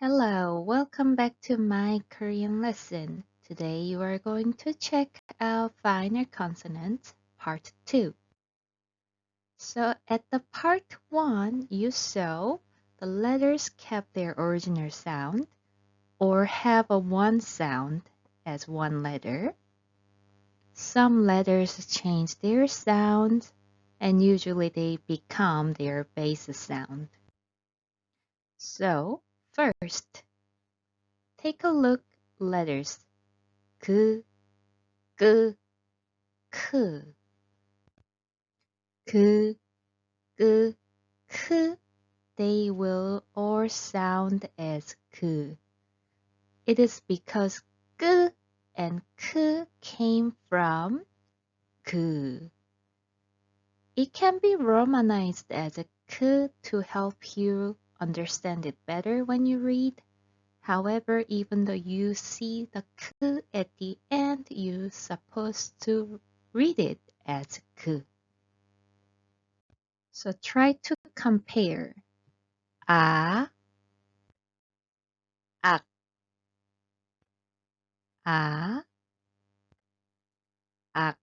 Hello, welcome back to my Korean lesson. Today you are going to check out finer consonants, part 2. So at the part 1, you saw the letters kept their original sound or have a one sound as one letter. Some letters change their sound and usually they become their base sound. So first, take a look letters 그, 끄, 크, 그, 끄, 크. They will all sound as 그. It is because 끄 and 크 came from 그. It can be romanized as a 크 to help you understand it better when you read. However, even though you see the 크 at the end, you're supposed to read it as 그. So try to compare 아, 악, 아, 악.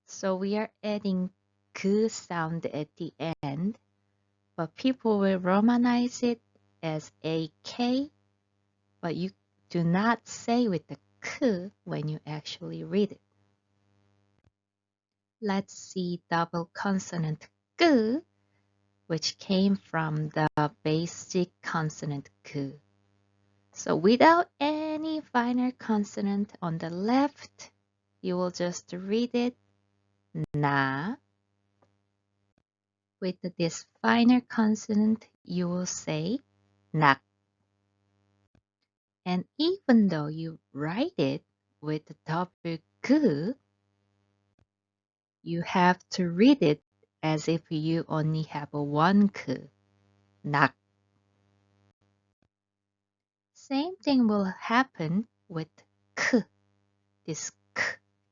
So we are adding 그 sound at the end, but people will romanize it as AK, but you do not say with the 크 when you actually read it. Let's see double consonant 끄, which came from the basic consonant 그. So without any finer consonant on the left, you will just read it na. With this finer consonant, you will say 낙. And even though you write it with the double 그, you have to read it as if you only have a one 그, 낙. Same thing will happen with 크. This k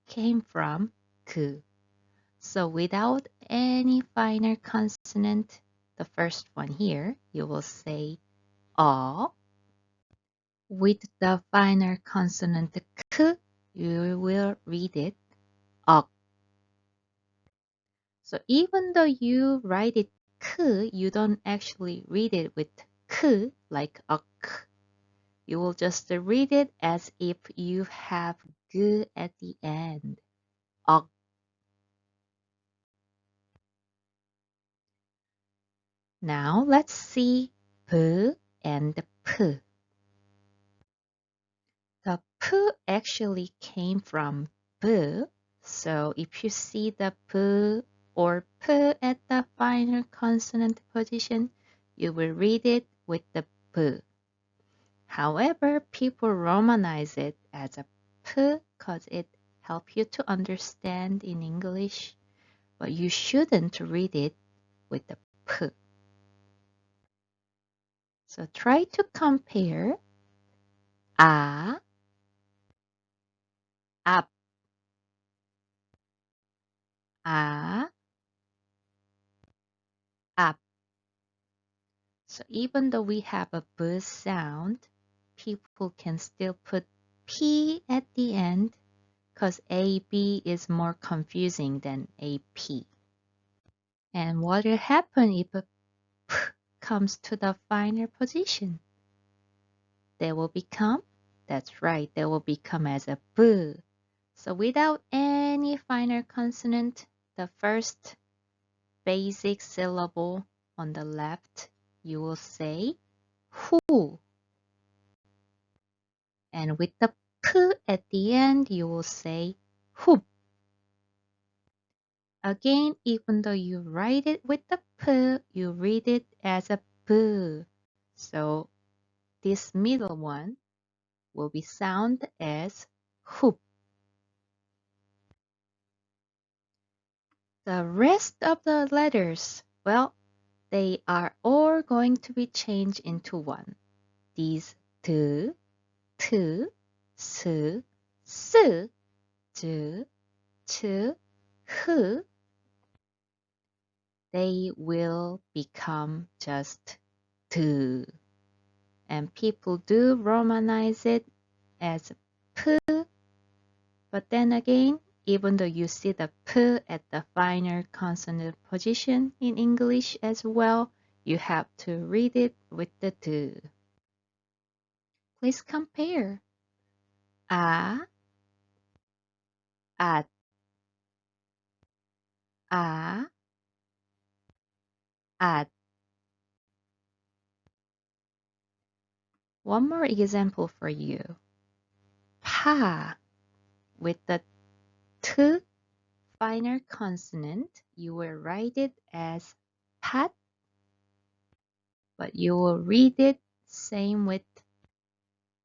came from 그. So without any finer consonant, the first one here, you will say 어. With the finer consonant k, you will read it 억. So even though you write it k, you don't actually read it with k like 억. You will just read it as if you have g at the end. 억. Now let's see p and p. The p actually came from b, so if you see the p or p at the final consonant position, you will read it with the p. However, people romanize it as a p because it helps you to understand in English, but you shouldn't read it with the p. So try to compare 아, 앞, 아, 앞. So even though we have a b sound, people can still put p at the end because AB is more confusing than AP. And what will happen if a p comes to the final position? They will become, that's right, they will become as a b. So without any final consonant, the first basic syllable on the left, you will say 후. And with the p at the end, you will say 훅. Again, even though you write it with the p, you read it as a b. So this middle one will be sound as 훅. The rest of the letters, well, they are all going to be changed into one. These 드, 트, 스, 스, 즈, 츠, 흐, they will become just 드. And people do romanize it as P, but then again, even though you see the P at the final consonant position in English as well, you have to read it with the D. Please compare. A, at, a, at. One more example for you. Pa, with the T final consonant, you will write it as pat, but you will read it same with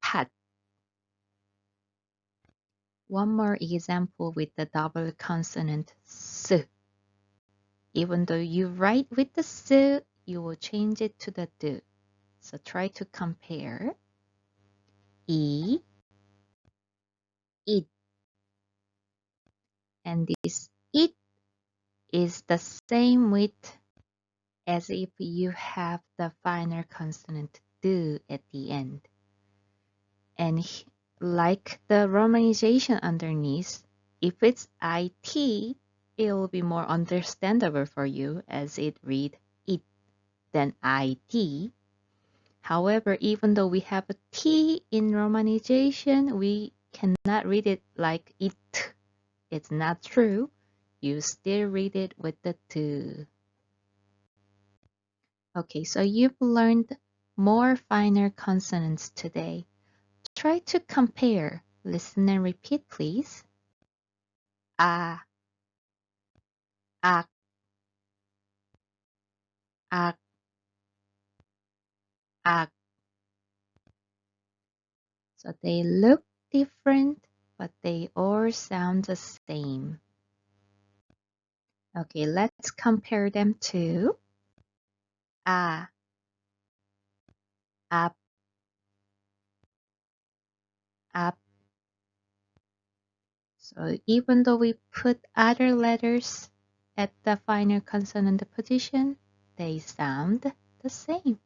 pat. One more example with the double consonant S. Even though you write with the S, you will change it to the D. So try to compare. E, it. And this it is the same with as if you have the final consonant D at the end. And like the romanization underneath, if it's IT, it will be more understandable for you as it read it than ID. However, even though we have a T in romanization, we cannot read it like it. It's not true. You still read it with the T. Okay, so you've learned more finer consonants today. Try to compare. Listen and repeat, please. A, ak, ak, ak. So they look different, but they all sound the same. Okay, let's compare them to a, up, up. So even though we put other letters at the final consonant position, they sound the same.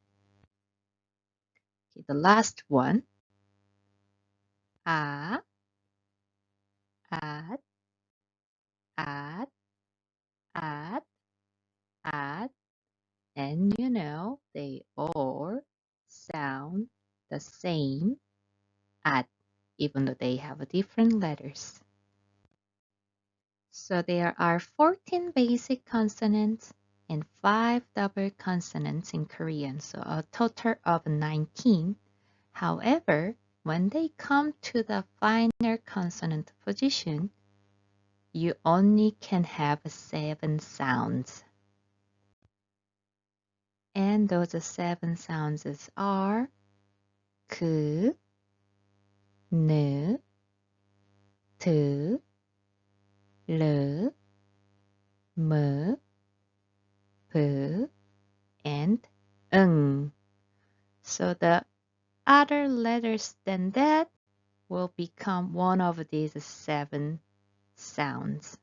Okay, the last one, a, at, at, at, at, and you know, they all sound the same at, even though they have different letters. So there are 14 basic consonants and 5 double consonants in Korean, so a total of 19. However, when they come to the final consonant position, you only can have 7 sounds. And those 7 sounds are 그, 느, 드, 르, 무, 브, and 응. So the other letters than that will become one of these 7 sounds.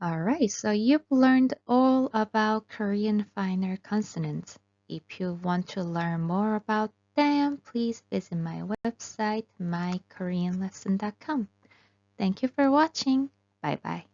Alright, so you've learned all about Korean finer consonants. If you want to learn more about them, please visit my website, mykoreanlesson.com. Thank you for watching. Bye bye.